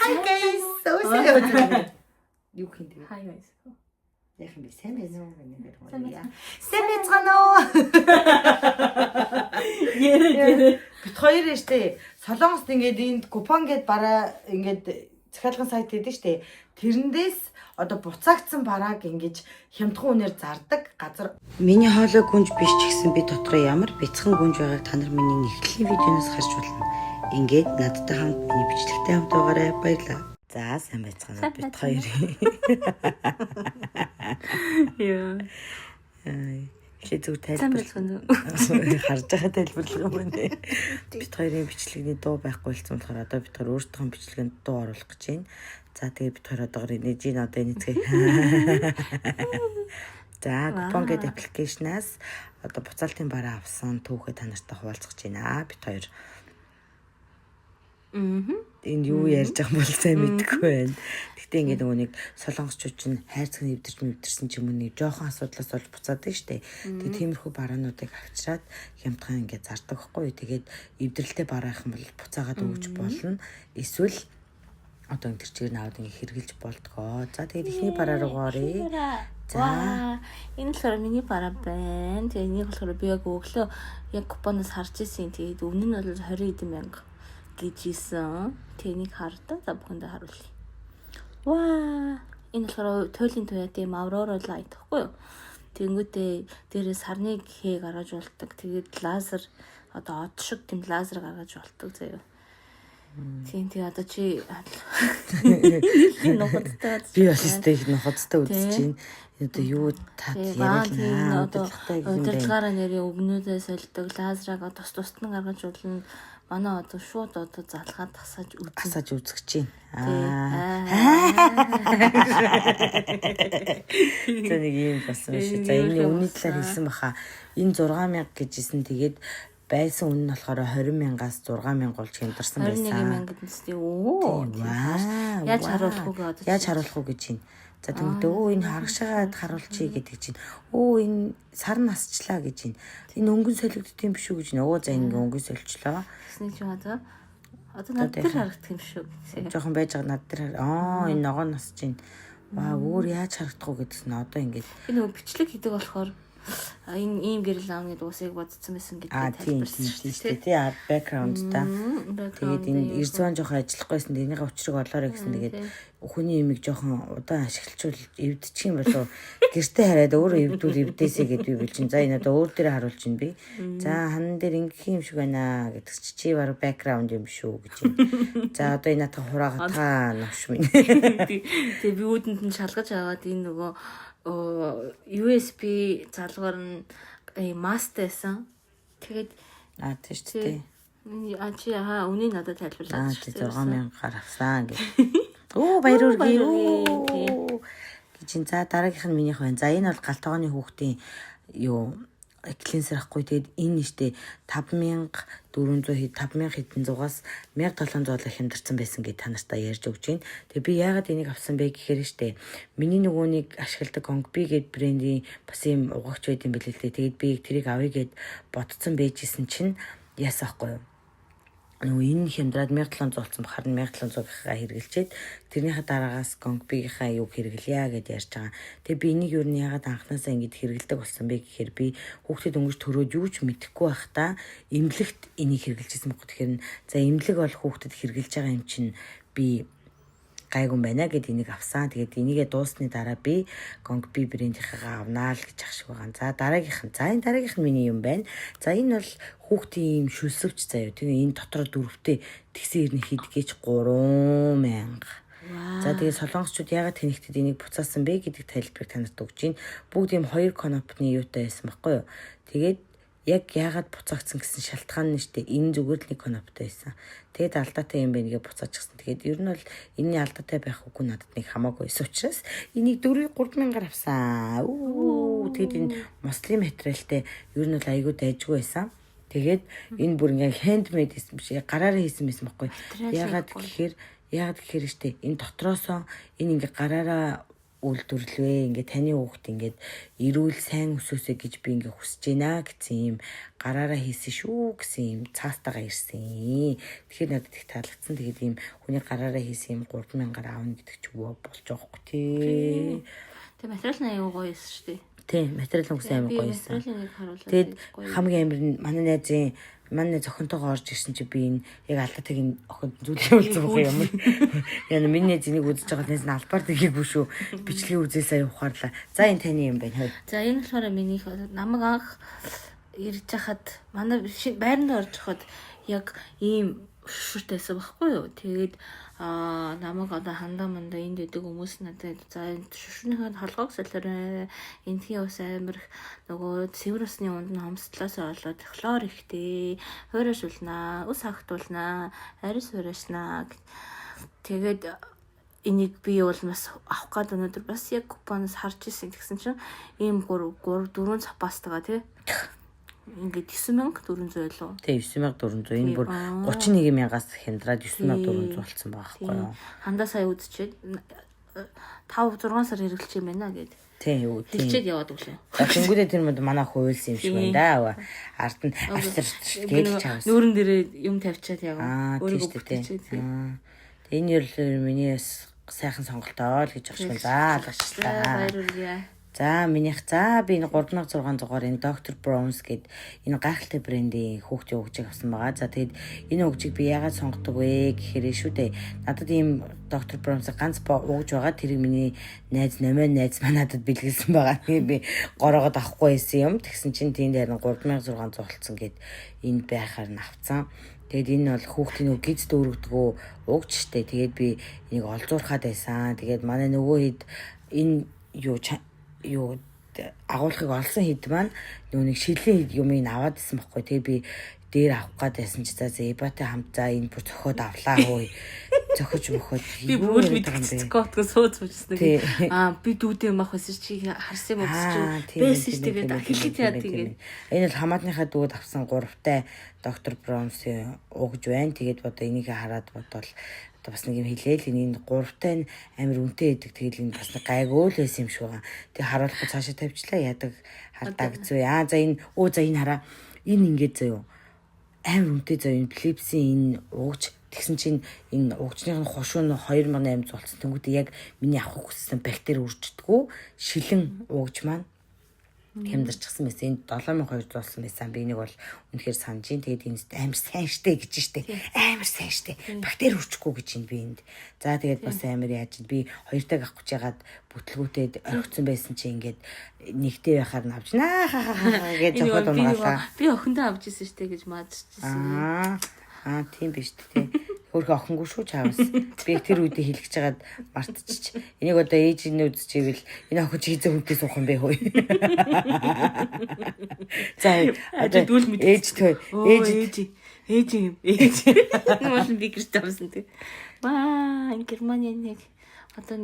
Hi guys. Өөсөө юу хин тэгээ. Hi guys. Яг юм сайн байна уу гэнэ гэдэг. Сайн байна уу? Ярэ. Бид хоёр штэ Солонгост ингээд энд купон гээд бараа ингээд захиалгын сайт гэдэг штэ. Тэрнээс одоо буцаагдсан барааг ингэж хямдхан үнээр зардаг газар. Миний хоолой гүнж биш ч гэсэн би дотроо ямар бяцхан гүнж байгааг та нар миний нэвтрлийн видеоноос харж болно. Ингээд надтай хамт миний бичлэгтэй хамт байгаарай. Баярлалаа. За сайн байцгаана бид хоёр. Яа. Чи зүг тайлбарлах. Харж байгаа тайлбарлах юм байна. Бид хоёрын бичлэгний дуу байхгүй болсон болохоор одоо бид хоёр өөрсдөө бичлэгэнд дуу оруулах гэж байна. За тэгээ бид хоёр одоогоор энэжийн одоо энэцгээ. За купон гэдэг аппликейшнаас одоо буцаалтын бараа авсан түүхээ та нартай хуваалцах гэж байна. Бид хоёр энэ юу ярьж байгаа бол сайн мэдэхгүй байна. Гэтэ ингээд нөгөө нэг солонгосчууд чинь хайрцаг нэвдэрсэн ч юм уу нэг жоохон асуудлаас болж буцаадаг штэ. Тэгээ тиймэрхүү бараануудыг авчираад хямдхан ингээд зардаг байхгүй. Тэгээд эвдрэлтэй бараа их юм бол буцаагаад өгч болно. Эсвэл одоо энэ чигээр наваад ингээд хэрглэж болдгоо. За тэгээд ихний бараа руу оръё. За энэ болохоор миний бараа байна. Тэгээ энийг болохоор би яг өглөө яг купоноос харж ирсэн. Тэгээд өмнө нь бол 20 эдэн мянга гэжсэн. Тэнийг хардаа за бүхэндээ харуулъя. Ваа! Энэ болохоор туйлын туяа тийм Aurora light гэхгүй юу? Тэнгүүтээ дээрээс сарны хээ гаргаж болдог. Тэгээд лазер одоо од шиг тийм лазер гаргаж болдог заяа. Тийм тэгээ одоо чи нухацтай би остой их нухацтай үзэж байна. Одоо юу тат яриа одоо удирдлагаараа нэрийн өгнүүдээ солидог лазерыг тус нь гаргаж болно. Манай одоо шууд одоо залгаад тасаж үзэж чинь. За нэг юм басан шүү. За энэ үнийн талаар хэлсэн баха. Энэ 6000 гэжсэн. Тэгээд байсан үнэ нь болохоор 20,000-аас 6,000 болж хямдарсан байсан. 21,000 гэдэгтэй яаж харуулах уу гэдэг. Яаж харуулах уу гэж байна. За тэгвэл энэ харагшаагаад харуулчих гэдэг чинь. Энэ сар насчлаа гэж байна. Энэ өнгөн солигдсон юм биш үү гэж нөө. За ингэ өнгөн соличлоо. Тэсний чи одоо над дээр харагдах юм шүү. Жохон байж байгаа над дээр. Энэ ногоо нас чинь. Ваа өөр яаж харагдах уу гэдгсэн одоо ингэ. Би нөгөө бичлэг хийдэг болохоор энэ ийм гэрэл аавны дуусыг бодсон байсан гэдэг тайлбарсан шүү дээ. Тий бэкграунд та. Тэгээд энэ Эрзван жоохон ажиллахгүйсэн энийгээ учрыг олоорой гэсэн. Тэгээд хүний имийг жоохон удаан ашиглачвал эвдчих юм болов. Гэртээ хараад өөрөө эвдүүл эвдээсэй гэд би билжин. За энэ одоо өөр дээр харуулж ин би. За ханан дээр ингэх юм шиг байна гэдэг чи баг бэкграунд юм шүү гэж байна. За одоо энэ натаа хураагаа навш минь. Тэгээд би үүдэнд нь шалгаж аваад энэ нөгөө USB залгаар нь мастайсан. Тэгээд тийм шүү дээ. Чи үнийг надад тайлбарлаад шүү дээ. 6,000 авсан гэх. Баяр үргэлээ. Гэж за дараагийнх нь минийх байна. За энэ бол галтгооны хүүхдийн юу клинсер ахгүй. Тэгээд энэ нэштэй 5,400 5,700-аас 1,700 хямдарсан байсан гэж та нартай ярьж өгч байна. Тэгээ би яагаад энийг авсан бэ гэхээр штэ миний нөгөө нэг ашигладаг Gongbi гэдэг брендийн бас юм угаагч байд юм билээ л дээ. Тэгээд би тэрийг авъя гэд бодсон байжсэн чинь яасан ахгүй юу? Энэ хямдраад 1,700 болсон бахаар 1,700-ийнхаа хэрэгэлчээд тэрнийхээ дараагаас Gongbi-гийнхаа юу хэрэглэе гэдээ ярьж байгаа. Тэгээ би энийг юу яагаад анханасаа ингэж хэрэгэлдэг болсон бэ гэхээр би хүүхдэд өнгөж төрөөд юу ч мэдэхгүй байхдаа эмнэлэгт энийг хэрэгжилжсэн байхгүй. Тэгэхээр за эмнэлэг бол хүүхдэд хэрэгжилж байгаа юм чинь би гайгүй байна гэд энийг авсан. Тэгээд энийгээ дуусны дараа би Gongbi брэндийнхаа авнаа л гэж ах шиг байгаа. За энэ дараагийнх нь миний юм байна. За энэ бол хүүхдийн юм шүлсвч заяа. Тэгээ энэ дотор дөрөвтэй тэгсэн ирнэ хийдгийч 3,000. За тэгээд солонгосчууд яагаад тэнэгтэд энийг буцаасан бэ гэдэг тайлбарыг танарт өгч байна. Бүгд юм 2 конопны юутай байсан байхгүй юу? Тэгээд яг яагаад буцаагдсан гэсэн шалтгаан нь штэ энэ зүгээр л нэг коноптой байсан. Тэгээд алдаатай юм байна гэж буцаачихсан. Тэгээд ер нь бол энэний алдаатай байх үгүй надад нэг хамаагүй байсан учраас энийг 3,000-аар авсан. Тэгээд энэ мослын материалтай ер нь бол айгүй дайжгүй байсан. Тэгээд энэ бүр ингээ handmade гэсэн биш гараараа хийсэн байсан байхгүй. Яагаад гэхээр штэ энэ дотроосоо энэ ингээ гараараа үйлдвэрлэвэ. Ингээд таны хүүхд ингээд эрүүл сайн өсөөсэй гэж би ингээд хүсэж байна гэсэн юм гараараа хийсэн шүү гэсэн юм цаастайгаа ирсэн. Тэгэхээр надад их таалагдсан. Тэгээд ийм хүний гараараа хийсэн юм 3,000-аар аавна гэдэг ч юу болж байгаа хөөх тий. Тэгээ материал нь аюу гоё эс шүү дээ. Тий, материал нь үгүй амар гоё эсэн. Материалыг харуулаад Тэгээд хамгийн амар нь манай зохинтойгоо орж ирсэн чи би энэ яг алдаатай энэ охинд зүйлээ болсон байх юм. Яна миний зэнийг үзэж байгаа нэс нь албаар тэгээгүй шүү. Бичлэгийн үзээсээ ухаарлаа. За энэ таны юм байна. За энэ болохоор миний намайг анх ирж хахад манай байранд орж хахад яг ийм шүртэйсэн байхгүй юу. Тэгээд намайг одоо хандаа мандаа энд идэг хүмүүс надад за шүршнийхээ холгоог солиорой. Эндхийн ус амир нөгөө цэвэр усны унд нь хомсдлоос олоод хлор ихтэй, хуурайшуулнаа, ус хагтуулнаа, арис хуурайшнаа. Тэгээд энийг би бол бас авах гээд өнөөдөр бас яг купоноос харж ирсэн гэсэн чинь ийм 4 цапастайгаа тий. Ингээд 9,400 лөө. Тэ 9,400. Энэ бүр 31,000-аас хямдраад 9,400 болсон байгаа байхгүй юу? Хандаа сая үзчихэд 5-6 сар хэрэглэж юм байна гэд. Тэ юу тийм. Хэлчихэд яваад өглөө. Тэнгүүдээ тэр мод манай хуйлсан юм шиг байна да. Ард нь авсар гэж чавс. Нүүрэн дээрээ юм тавьчаад яваа. Өөрийгөө бүтээчээ. Тэгээ энэ юу миний сайхан сонголтоо л гэж ахшгүй. За алгачлаа. Баярлалаа. За минийх би энэ 3600-аар энэ Dr. Browns гэд энэ гайхалтай брендийн хүүхдийн хөгжийг авсан байгаа. За тэгэд энэ хөгжийг би яагаад сонгодог вэ гэхээр шүү дээ. Надад ийм Dr. Browns ганц ууж байгаа. Тэрийг миний найз найз надад бэлгэлсэн байгаа. Тэгээ би гороогод авахгүй байсан юм. Тэгсэн чинь тэнд харин 3600 болсон гэд энд байхаар нь авцсан. Тэгээд энэ бол хүүхдийн нөгөө гиз дүүргдгөө уугч штэ. Тэгээд би энийг олзуурхаад байсан. Тэгээд манай нөгөө хэд энэ юу агуулгыг олсон хэд маань нэг шилийн юмыг аваад исэн байхгүй. Тэгээ би дээр авах гэдсэн чи за эбатай хамт за энэ бүр зөхиод авлаа хөөе. Зөхөж мөхөд би бүр мэдчихгүй сууц уучсан нэг би дүүдээ мах байсан чи харсан юм уу чи бэсэж тэгээд хэлхийд яа тэгээд энэ бол хамаатныхаа дүүд авсан 3-тай Dr. Browns угж байна. Тэгээд одоо энийг хараад бодвол бас нэг юм хэлээл энэ 3-тай нь амар үнэтэй идэг. Тэгэл энэ бас нэг гайгүй л байсан юм шиг байгаа. Тэг харуулахгүй цаашаа тавьчлаа ядаг хардаа гэж зөө. За энэ хараа. Энэ ингээд зөө. Амар үнэтэй зөө энэ Philips-ийн энэ уугч тэгсэн чинь энэ уугчны хошуу нь 2800 болсон. Тэнгүүтээ яг миний авах хүссэн бактери үрждэггүй шилэн уугч маань хямдарчихсан байсан. Энд 7200 болсон байсан. Би энийг бол үнэхээр санаж ин. Тэгээд энэ амар сайн штэ гэж штэ. Амар сайн штэ. Бактери үржихгүй гэж энэ би энд. За тэгээд бас амар яаж би 2-таг авах гэж ягаад бүтлгүүтээд орхицсан байсан чи ингээд нэгтэй байхаар нь авч наа гэж зохиод унгаалаа. Би охиндоо авч ирсэн штэ гэж маадчихсан. Тийм биш тий. Хөрхө охингүй шүү чаавс. Би тэр үедээ хэлчихэж хагаад мартчих. Энийг одоо ээж нь үзчихвэл энэ охин чи хэзээ хүнтэй суух юм бэ хөөе. За одоо дүүл мэд. Ээж юм. Нуул би гэрт авсан тий. Ваа, Германы нэг одоо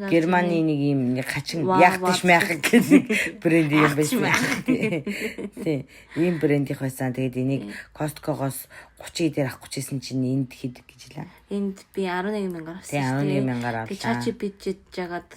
Германы нэг юм хачин яхтиш мяхаг гэдэг брэнд юм байсан. Тий. Ийм брэндийнх байсан. Тэгээд энийг Costco-гоос 30 дээр авах гэжсэн чинь энд хэд гэж хэлээ. Энд би 11,000-аар авсан. Тий, 11,000-аар авлаа. Чачи бичиж жагаад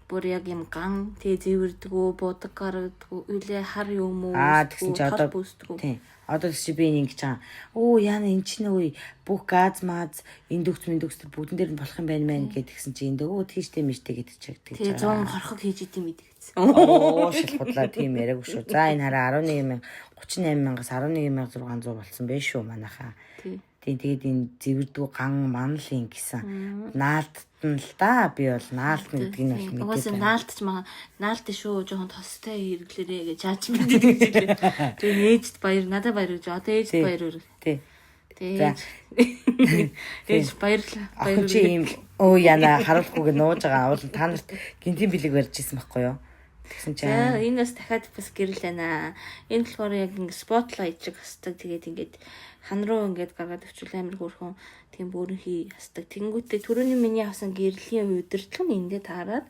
бүр яг юм ган тий зэвэрдгүү, будаг гаргадгүү, үлээ хар юм уу? Тэгсэн чи одоо тий. Одоо чи би ингэж байгаа. Яна эн чинь үе бүх газ маз индукс бүгдэн дээр нь болох юм байна мэн гэдгсэн чи энд тийштэй миштэй гэдэг чиг тэгж байгаа. 100 хорхог хийж идэм мэдгэсэн. Шилхудлаа тийм яриаггүй шүү. За энэ хараа 38,000-аас 11,600 болсон байх шүү манайхаа. Тийм тэгээд энэ зэвэрдүү ган манлын гэсэн наалтт нь л да би бол наалт гэдэг нь бол мэдээ. Угаасаа наалтч наалт шүү жоохон тостой хэрэглээрээ гэж чаач мэдээ. Тэгээ ээжд баяр надад баяр гэж одоо ээжд баяр өргө. Тэгээ ээж баярлаа. Баяр чи юм яна харуулахгүйг нууж байгаа уул та нарт гинтийн бэлэг барьж исэн байхгүй юу? Тэгсэн чинь энэ бас дахиад бас гэрэл байна. Энэ болохоор яг ингэ спотлайт шиг хасдаг. Тэгээд ингээд хан руу ингээд гаргаад өчүүл амир хөөрхөн тийм бөөрөнхий хасдаг. Тэнгүүтээ түрүүний миний авсан гэрлийн удирдлага нь эндээ таарад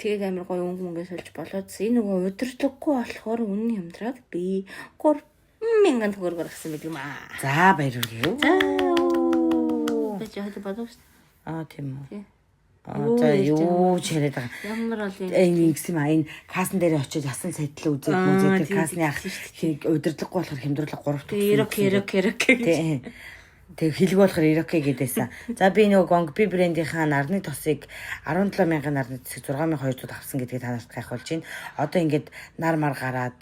тэгээд амир гоё өнгө сольж болоод энэ нөгөө удирдлаггүй болохоор үнэн хямдраад би 3,000 төгрөгөөр авсан байт юм аа. За баярлалаа. За. Бэж яах вэ бодож? Тийм үү. За юу ч яриад байгаа. Ямар бол энэ гэсэн юм энэ касн дээр очиж ясан сайтлаа үзээд мөн тэр касны ах удирдлаггүй болохоор хямдруулга 3 Тэг хэлгүй болохоор Ироке гэдээсэн. За би нөгөө Гонгби брендийнхаа нарны тосыг 17,000 нарны тосыг 6,200 авсан гэдгийг танарт гайхуулж байна. Одоо ингээд нар мар гараад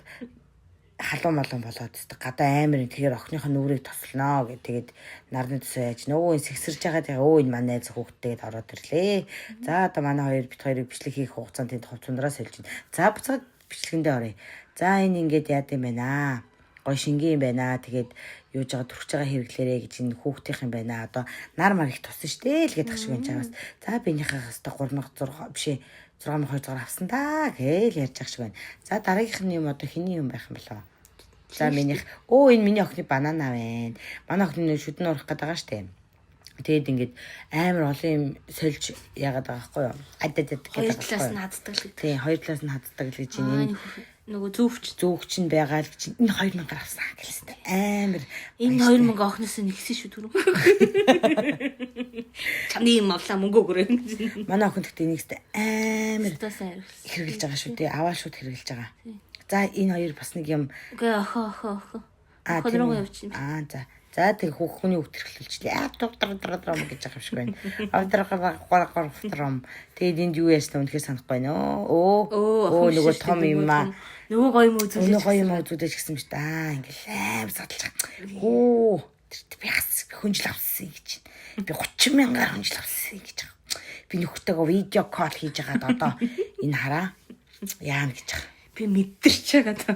халуун молон болоод тест гадаа амар тэгэхээр охиныхоо нүрийг тослноо гэх тэгээд нарны тосоо яаж нөгөө сэгсэрж байгаа тэгээ энэ манай найз хүүхдтэйгээд ороод ирлээ. За одоо манай бит хоёрыг бичлэг хийх хугацаанд тэнд хувцсандраас сольж байна. За буцаад бичлэгэндээ оръё. За энэ ингээд яад юм байна. Гой шингийн юм байна. Тэгээд юуж байгаа төрч байгаа хэрэглээрээ гэж энэ хүүхдийнх юм байна. Одоо нар мар их тусан штэ л гэдэг шиг энэ чамаас. За биенийхээ хэвээр 3,600 биш 6,200 авсан да гээл ярьж байгаа шиг байна. За дараагийнх нь юм одоо хэний юм байх юм болоо. За минийх энэ миний охины банана байна. Манай охины шүдэн урах гэдэг байгаа штэ. Тэгээд ингээд амар олон юм сольж яагаад байгаа байхгүй юу? Адад гэдэг байгаа байхгүй юу? Хоёр талаас нь хаддаг л. Тийм, хоёр талаас нь хаддаг л гэж энэ нөгөө зүүгч нь байгаа л гэж энэ 2,000 авсан гэлээ. Амар энэ 2,000 охноос нэгсэн шүү түрүү. Чамны юм авлаа мөнгө өгөрөө гэж. Манай охин гэхдээ нэгстэй амар тасаа хэрэгжилж байгаа шүү дээ. Аваа шууд хэрэгжилж байгаа. За энэ хоёр бас нэг юм. Үгүй охоо. Охинроо явчихна. За тэг хүүхний үг тэрхлүүлчихлээ. Драм гэж байгаа юм шиг байна. Авдрам. Тэгээд энд юу яасан үнэхээр санахгүй байна. Нөгөө том юм аа. Нөгөө гоё юм үзүүлж гисэн юм шүү дээ. Ингээл аим садлах. Би хас хүнжил авсан гэж. Би 30,000-аар хүнжил авсан гэж байгаа. Би нөхөртөөгөө видео кол хийж байгаа одоо энэ хараа. Яана гэж байгаа. Би мэдэрч байгаа даа.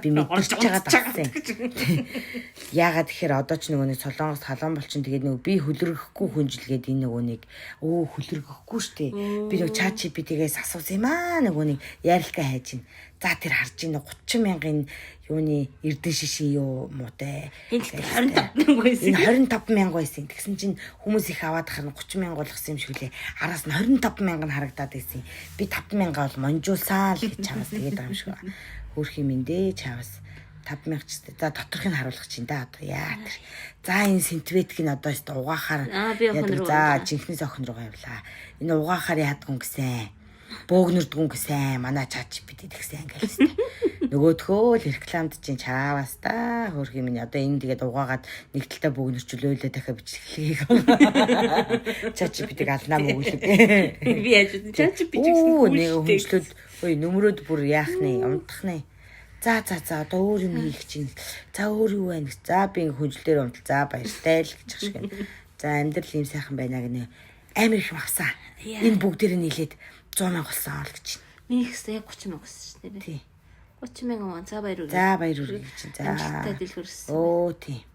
Яагаад тэгэхээр одоо ч нөгөө нэг солонгос халуун болчин тэгээд нөгөө би хөлрөхгүй хүнжилгээд энэ нөгөө нэг хөлрөхгүй штэ. Би нөгөө чаачи би тэгээс асуусан юм аа нөгөө нэг ярилка хайж ин. За тэр харж ин 30,000-ын юуны эрдэн шишин юу муутай. Энэ 25,000 байсан. Энэ 25,000 байсан. Тэгсэн чинь хүмүүс их аваад харна 30,000 болгосон юм шиг лээ. Араас нь 25,000 нь харагдаад байсан. Би 5,000 бол монжуулсаа л гэж чамаас тэгээд байгаа юм шиг байна. Хөөх юм дээ чавс 5,000 ч тест. За доторхыг нь харуулах чинь да одоо яа тэр. За энэ синтветик нь одоо өстө угаахаар за жинхнээс охин руу явлаа. Энэ угаахаар яадгүй гэсэн. Бөөгнөрдгүн гэсэн. Манай чаач бид тэгсэн ангилсан. Нөгөөдхөө л рекламд чинь чаавас та хөөх юм нь одоо энэ тэгээд угаагаад нэг талдаа бөөгнөрчлөөлөө дахиад бичлэгийг. Чаач бид алнаа мөглөг. Би яаж чаач бичсэн хүнчлэл нөмрөөд бүр яах нэ унтах нэ. За одоо өөр юм хийх чинь. За өөр юу байна гэж. За би хүнчлэлээр унтал. За баяртай л гэж шиг байна. За амьдрал юм сайхан байна гэнэ. Амар их авсан. Энэ бүгдээр нийлээд 100,000 болсон ол гэж. Миний ихсээ 30,000 гэсэн шүү дээ. Тий. 30,000 за баяр үргэлж. За баяр үргэлж чинь. За. Амжилттай дэлгэрсэн. Тий.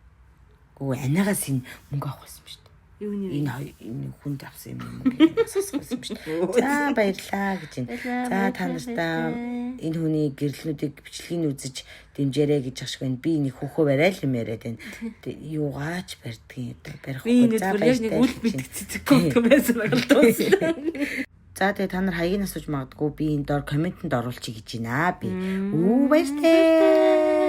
Анаагаас энэ мөнгө авах байсан шүү дээ. Юу энэ хүнд авсан юм мөнгө асуусан юм шүү дээ. За баярлаа гэж байна. За та нартай энэ хүний гэрлэлнүүдийг бичлэгийг үзэж дэмжээрэй гэж ашиг байна. Би нэг хөхөө барай л юм яриад байна. Юугаач барьдгийн барих үгүй. За баярлалаа. Нэг үл мэдчихсэн контент байсан байгаа. За тэгээ та нар хаягийг асууж магадгүй би энэ доор комментэнд оруулчих гэж байна. Би баяртай.